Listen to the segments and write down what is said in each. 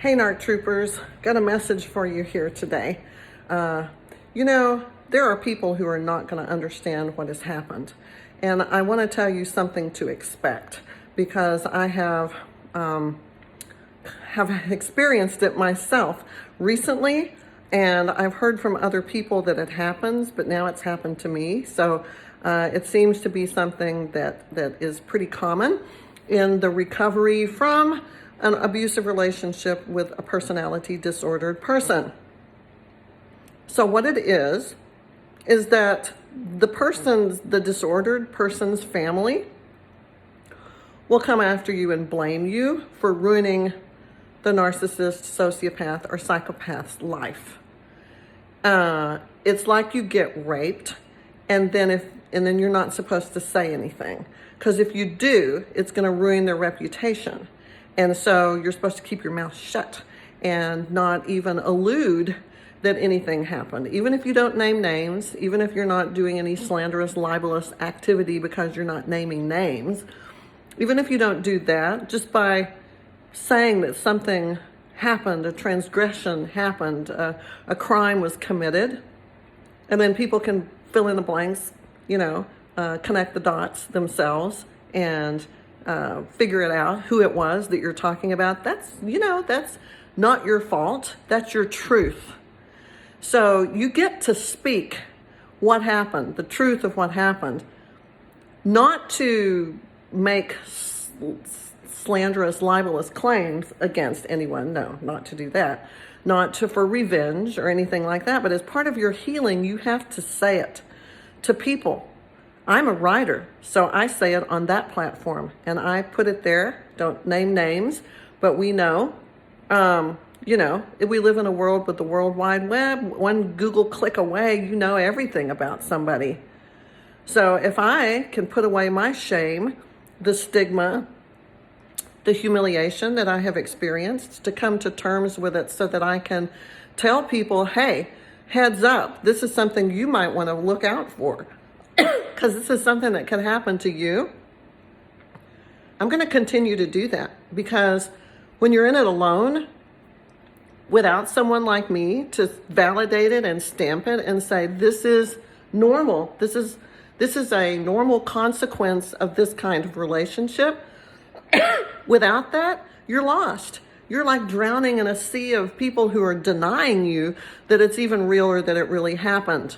Hey NARC troopers, got a message for you here today. There are people who are not going to understand what has happened. And I want to tell you something to expect because I have experienced it myself recently, and I've heard from other people that it happens, but now it's happened to me. So it seems to be something that is pretty common in the recovery from an abusive relationship with a personality disordered person. So what it is that the disordered person's family will come after you and blame you for ruining the narcissist, sociopath, or psychopath's life. It's like you get raped, and then you're not supposed to say anything, because if you do, it's going to ruin their reputation. And so you're supposed to keep your mouth shut and not even allude that anything happened. Even if you don't name names, even if you're not doing any slanderous, libelous activity because you're not naming names, even if you don't do that, just by saying that something happened, a transgression happened, a crime was committed, and then people can fill in the blanks, connect the dots themselves and figure it out who it was that you're talking about. That's not your fault. That's your truth. So you get to speak what happened, the truth of what happened, not to make slanderous, libelous claims against anyone. No, not to do that. Not for revenge or anything like that. But as part of your healing, you have to say it to people. I'm a writer, so I say it on that platform, and I put it there. Don't name names, but we know, if we live in a world with the World Wide Web, one Google click away, you know everything about somebody. So if I can put away my shame, the stigma, the humiliation that I have experienced, to come to terms with it so that I can tell people, hey, heads up, this is something you might want to look out for. Because this is something that can happen to you. I'm going to continue to do that, because when you're in it alone, without someone like me to validate it and stamp it and say, this is normal, this is a normal consequence of this kind of relationship, without that, you're lost. You're like drowning in a sea of people who are denying you that it's even real or that it really happened.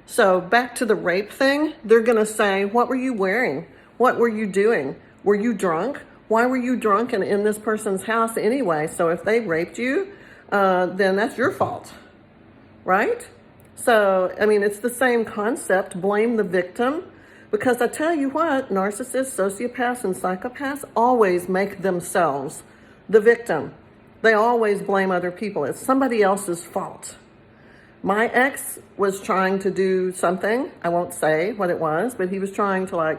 So back to the rape thing, they're going to say, what were you wearing? What were you doing? Were you drunk? Why were you drunk and in this person's house anyway? So if they raped you, then that's your fault, right? So, it's the same concept, blame the victim, because I tell you what, narcissists, sociopaths, and psychopaths always make themselves the victim. They always blame other people. It's somebody else's fault. My ex was trying to do something. I won't say what it was, but he was trying to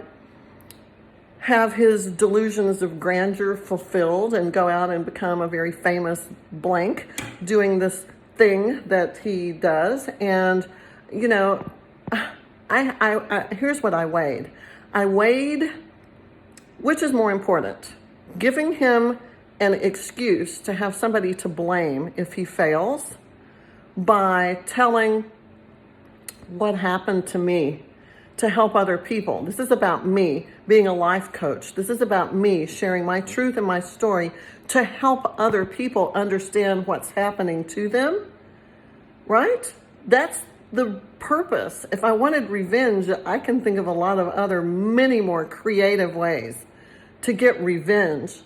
have his delusions of grandeur fulfilled and go out and become a very famous blank doing this thing that he does. And, here's what I weighed. I weighed, which is more important, giving him an excuse to have somebody to blame if he fails, by telling what happened to me to help other people. This is about me being a life coach. This is about me sharing my truth and my story to help other people understand what's happening to them, right? That's the purpose. If I wanted revenge, I can think of a lot of many more creative ways to get revenge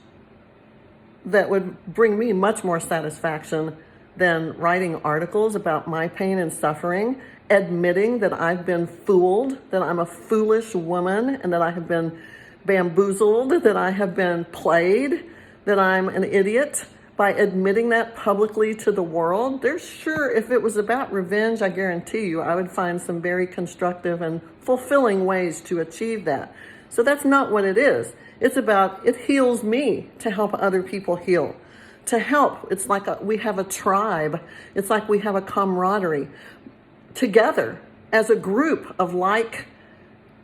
that would bring me much more satisfaction than writing articles about my pain and suffering, admitting that I've been fooled, that I'm a foolish woman, and that I have been bamboozled, that I have been played, that I'm an idiot. By admitting that publicly to the world, if it was about revenge, I guarantee you I would find some very constructive and fulfilling ways to achieve that. So that's not what it is. It's about, it heals me to help other people heal. To help, it's like we have a tribe. It's like we have a camaraderie together as a group of like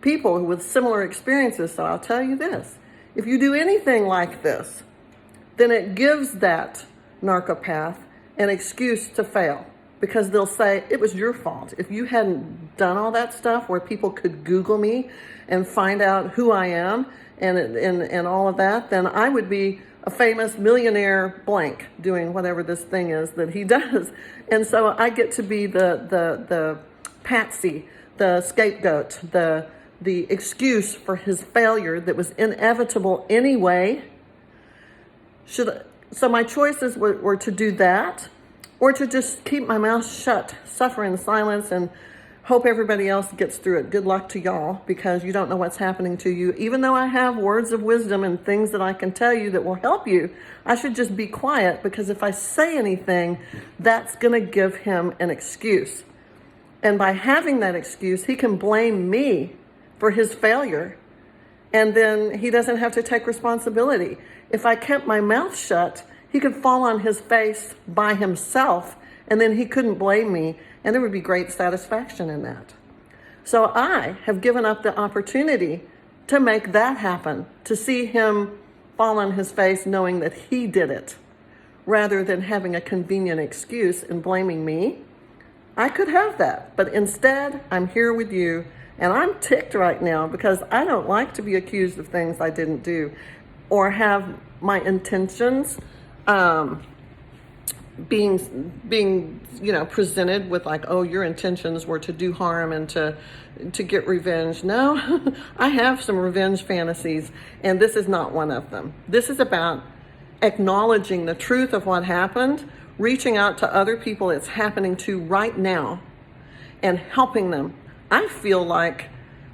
people with similar experiences. So I'll tell you this, if you do anything like this, then it gives that narcopath an excuse to fail, because they'll say, it was your fault. If you hadn't done all that stuff where people could Google me and find out who I am and all of that, then I would be a famous millionaire blank doing whatever this thing is that he does. And so I get to be the patsy, the scapegoat, the excuse for his failure that was inevitable anyway. So my choices were to do that, or to just keep my mouth shut, suffer in silence, and hope everybody else gets through it. Good luck to y'all, because you don't know what's happening to you. Even though I have words of wisdom and things that I can tell you that will help you, I should just be quiet, because if I say anything, that's going to give him an excuse. And by having that excuse, he can blame me for his failure, and then he doesn't have to take responsibility. If I kept my mouth shut, he could fall on his face by himself, and then he couldn't blame me, and there would be great satisfaction in that. So I have given up the opportunity to make that happen, to see him fall on his face knowing that he did it, rather than having a convenient excuse and blaming me. I could have that, but instead I'm here with you, and I'm ticked right now because I don't like to be accused of things I didn't do, or have my intentions being presented with like, oh, your intentions were to do harm and to get revenge. No, I have some revenge fantasies, and this is not one of them. This is about acknowledging the truth of what happened, reaching out to other people it's happening to right now, and helping them. I feel like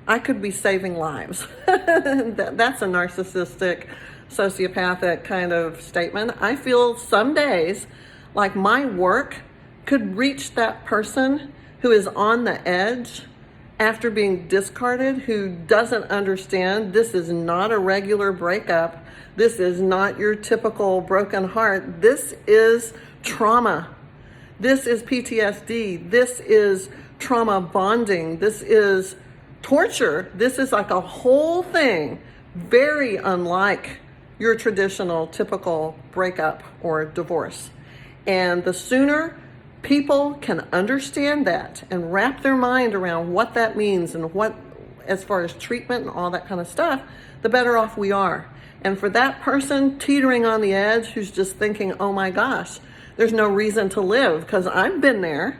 I could be saving lives. That's a narcissistic, sociopathic kind of statement. I feel some days like my work could reach that person who is on the edge after being discarded, who doesn't understand this is not a regular breakup. This is not your typical broken heart. This is trauma. This is PTSD. This is trauma bonding. This is torture. This is like a whole thing, very unlike your traditional, typical breakup or divorce. And the sooner people can understand that and wrap their mind around what that means and what, as far as treatment and all that kind of stuff, the better off we are. And for that person teetering on the edge who's just thinking, oh my gosh, there's no reason to live, because I've been there.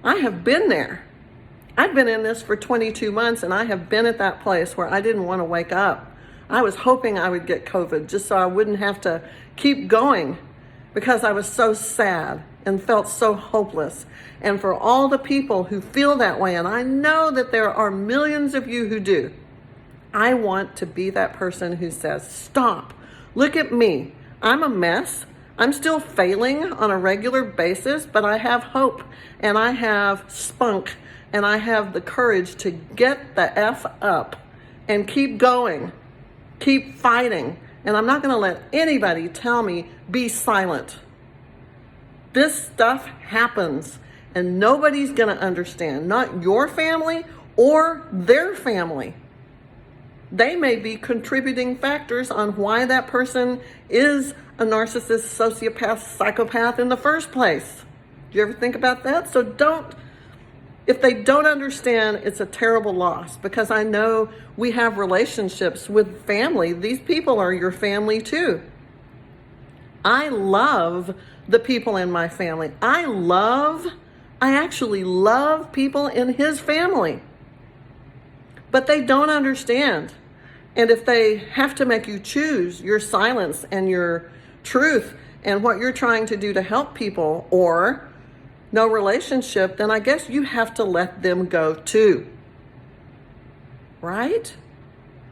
I have been there. I've been in this for 22 months, and I have been at that place where I didn't want to wake up. I was hoping I would get COVID just so I wouldn't have to keep going, because I was so sad and felt so hopeless. And for all the people who feel that way, and I know that there are millions of you who do, I want to be that person who says, stop, look at me. I'm a mess. I'm still failing on a regular basis, but I have hope, and I have spunk, and I have the courage to get the F up and keep going, keep fighting. And I'm not going to let anybody tell me, be silent. This stuff happens, and nobody's going to understand, not your family or their family. They may be contributing factors on why that person is a narcissist, sociopath, psychopath in the first place. Do you ever think about that? So if they don't understand, it's a terrible loss, because I know we have relationships with family. These people are your family too. I love the people in my family. I actually love people in his family, but they don't understand. And if they have to make you choose your silence and your truth and what you're trying to do to help people, or no relationship, then I guess you have to let them go too. Right?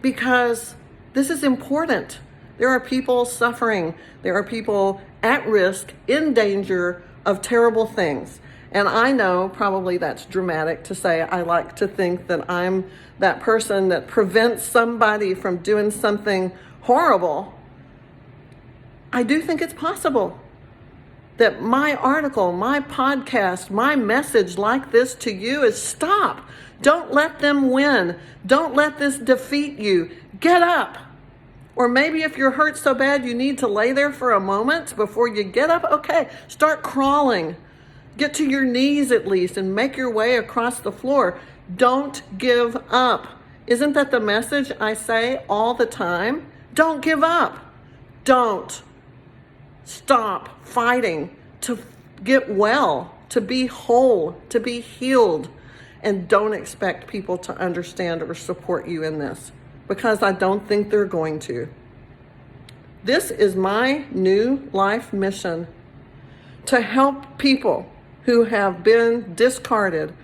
Because this is important. There are people suffering. There are people at risk, in danger of terrible things. And I know probably that's dramatic to say. I like to think that I'm that person that prevents somebody from doing something horrible. I do think it's possible that my article, my podcast, my message like this to you is stop. Don't let them win. Don't let this defeat you. Get up. Or maybe if you're hurt so bad you need to lay there for a moment before you get up, okay, start crawling. Get to your knees at least and make your way across the floor. Don't give up. Isn't that the message I say all the time? Don't give up. Don't stop fighting to get well, to be whole, to be healed. And don't expect people to understand or support you in this, because I don't think they're going to. This is my new life mission, to help people who have been discarded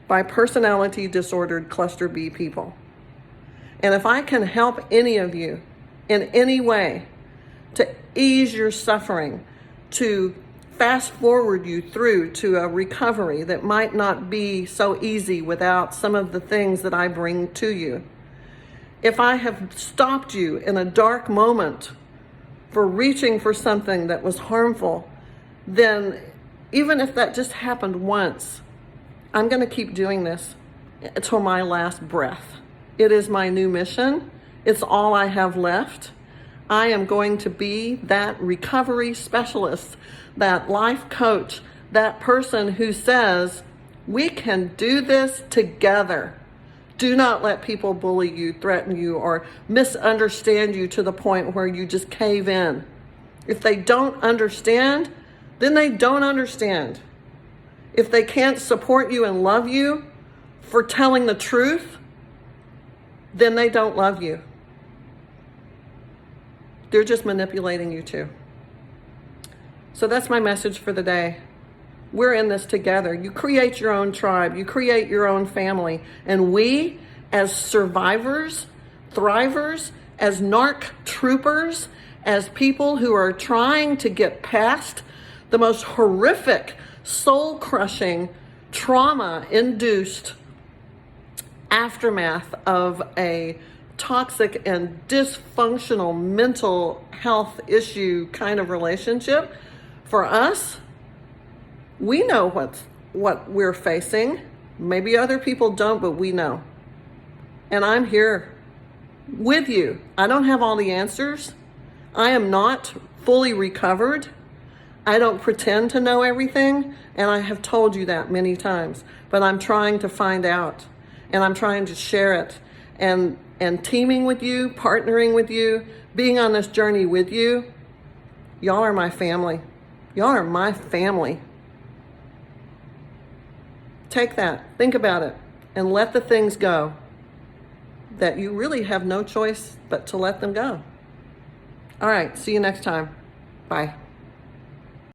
by personality disordered cluster B people. And if I can help any of you in any way to ease your suffering, to fast forward you through to a recovery that might not be so easy without some of the things that I bring to you. If I have stopped you in a dark moment for reaching for something that was harmful, then even if that just happened once, I'm going to keep doing this until my last breath. It is my new mission. It's all I have left. I am going to be that recovery specialist, that life coach, that person who says, we can do this together. Do not let people bully you, threaten you, or misunderstand you to the point where you just cave in. If they don't understand, then they don't understand. If they can't support you and love you for telling the truth, then they don't love you. They're just manipulating you too. So that's my message for the day. We're in this together. You create your own tribe. You create your own family. And we, as survivors, thrivers, as NARC troopers, as people who are trying to get past the most horrific, soul-crushing, trauma-induced aftermath of a toxic and dysfunctional mental health issue kind of relationship, for us, we know what we're facing. Maybe other people don't, but we know. And I'm here with you. I don't have all the answers. I am not fully recovered. I don't pretend to know everything, and I have told you that many times, but I'm trying to find out, and I'm trying to share it, and teaming with you, partnering with you, being on this journey with you. Y'all are my family. Y'all are my family. Take that, think about it, and let the things go that you really have no choice but to let them go. All right, see you next time. Bye.